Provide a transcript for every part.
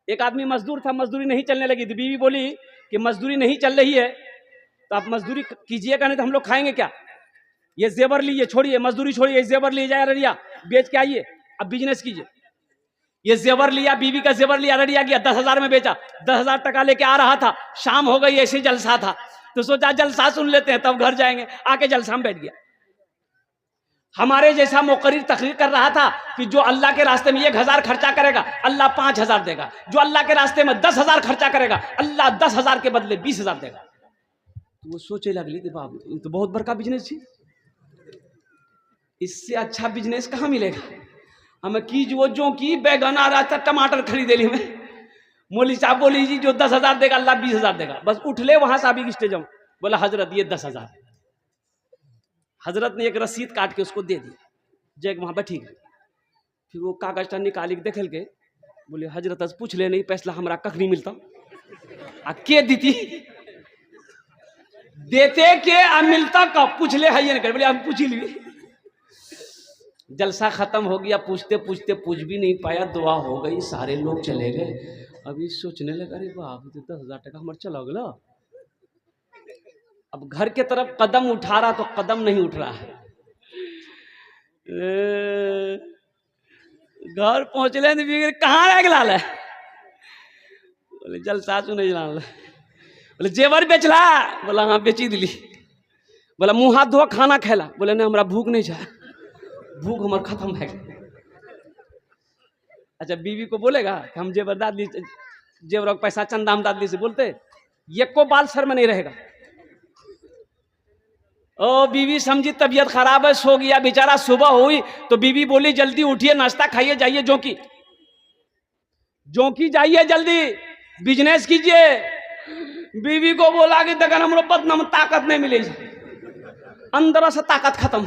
एक आदमी मजदूर था, मजदूरी नहीं चलने लगी, तो बीवी बोली कि मजदूरी नहीं चल रही है तो आप मजदूरी कीजिएगा, नहीं तो हम लोग खाएंगे क्या। ये जेवर लीजिए, छोड़िए मजदूरी, छोड़िए जेवर ले जाए अररिया बेच के आइए, अब बिजनेस कीजिए। ये जेवर लिया, बीवी का जेवर लिया, अररिया गया, 10,000 में बेचा, 10,000 टका लेके आ रहा था, शाम हो गई, ऐसे जलसा था, तो सोचा जलसा सुन लेते हैं तब घर जाएंगे, आके जलसा में बैठ गया। हमारे जैसा मुकर्रिर तकरीर कर रहा था कि जो अल्लाह के रास्ते में 1,000 खर्चा करेगा अल्लाह 5,000 देगा, जो अल्लाह के रास्ते में 10,000 खर्चा करेगा अल्लाह 10,000 के बदले 20,000 देगा। तो वो सोचे लगली कि बाप ये तो बहुत बड़का बिजनेस है, इससे अच्छा बिजनेस कहाँ मिलेगा। हमें की जो की बैगन आ रहा था, टमाटर खरीदे ली में, मौली साहब बोली जी जो 10,000 देगा अल्लाह 20,000 देगा। बस उठ ले वहां साबिक स्टेज में, बोला हजरत ये 10,000। हजरत ने एक रसीद काट के उसको दे दी, जैक वहां बैठी गई। फिर वो कागज टा निकाली देखल के बोले हजरत पूछ ले नहीं पैसा हमारा कख नहीं मिलता, आ के दीती देते के आ मिलता कब, पूछ ले है कर, बोले हम पूछ ही ली। जलसा खत्म हो गया, पूछते पूछते पूछ भी नहीं पाया, दुआ हो गई, सारे लोग चले गए। अभी सोचने लगा अरे बाप 10,000 टका हमारे चला गया। अब घर के तरफ कदम उठा रहा तो कदम नहीं उठ रहा है। घर पहुंचले कहाँ रह गया, बोले जलसा चु नहीं जान, बोले जेवर बेचला, बोला हाँ बेची दिली। बोला मुँह हाथ धोआ खाना खेला, बोले नहीं हमारा भूख नहीं जा, भूख हमारा खत्म है। अच्छा बीवी को बोलेगा कि हम जेवर दाद ली, जेवर पैसा चंदा हम दाद ली से बोलते, ये को बाल सर में नहीं रहेगा। ओ बीवी समझी तबीयत खराब है, सो गया बेचारा, सुबह हुई तो बीवी बोली जल्दी उठिए नाश्ता खाइए जाइए जोंकी जाइए जल्दी बिजनेस कीजिए। बीवी को बोला कि दगन हमरो बदन में ताकत नहीं मिले, अंदर से ताकत खत्म।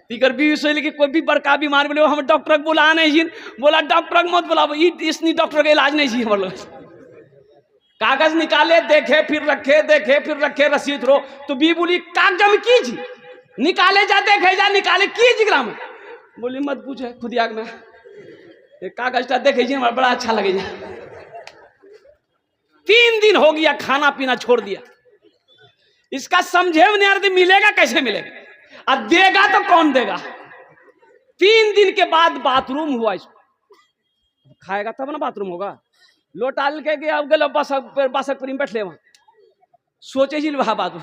तिकर बीवी सोचली कि कोई भी बड़का बीमार बोले हम डॉक्टर को बुला नहीं, बोला डॉक्टर मत बुलाओ, इसनी डॉक्टर का इलाज नहीं जी हमारे लोग। कागज निकाले, देखे फिर रखे, देखे फिर रखे, रसीद रो, तो बी बोली कागज में की जी निकाले जा, देखे जा, निकाले की जी ग्राम। बोली मत पूछे खुद आग में, कागज टा देखे जी हमारा बड़ा अच्छा लगे जा। 3 दिन हो गया खाना पीना छोड़ दिया, इसका समझे में नहीं आ रहा मिलेगा कैसे मिलेगा, अब देगा तो कौन देगा। 3 दिन के बाद बाथरूम हुआ, इसको खाएगा तब ना बाथरूम होगा। लोटाल के गया, अब गलो बासक पर बैठ ले, वहां सोचे जी वहा बात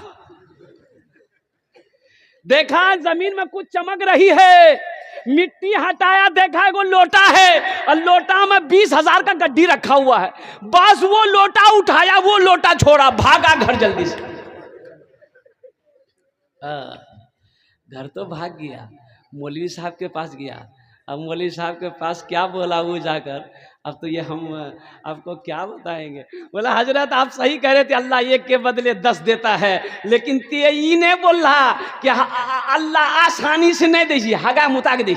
देखा जमीन में कुछ चमक रही है, मिट्टी हटाया, देखा एगो लोटा है और लोटा में 20,000 का गड्डी रखा हुआ है। बस वो लोटा उठाया, वो लोटा छोड़ा, भागा घर जल्दी से। घर तो भाग गया, मौलवी साहब के पास गया। अब मौलवी साहब के पास क्या बोला वो जाकर, अब तो ये हम आपको क्या बताएंगे। बोला हजरत आप सही कह रहे थे, अल्लाह 1 के बदले 10 देता है, लेकिन ते ये नहीं बोल रहा कि अल्लाह आसानी से नहीं दीजिए, हगा मुताक दी।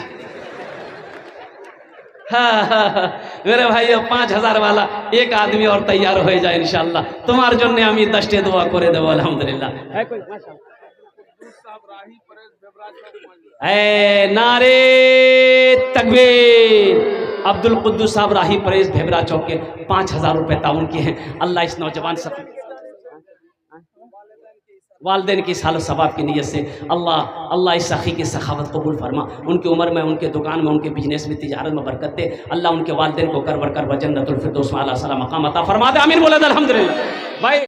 मेरे भाई 5,000 वाला एक आदमी और तैयार हो जाए इंशाल्लाह, तुम्हारे जो আমি 10 दुआ करे देव अल्हम्दुलिल्लाह। है कोई माशाअल्लाह नारे तकबीर। अब्दुल कुद्दूस साहब राही परेज भेबरा चौक के 5,000 रुपए ताउन किए हैं। अल्लाह इस नौजवान सब वालदेन की साल सवाब की नीयत से अल्लाह इस सखी की सखावत कबूल फरमा, उनकी उम्र में, उनके दुकान में, उनके बिजनेस में, तिजारत में बरकत दे। अल्लाह उनके वालदेन को कर बरकर जन्नतुल फिरदौस में आला सलाम मकाम अता फरमा दे। आमीन बोले अल्हम्दुलिल्लाह। भाई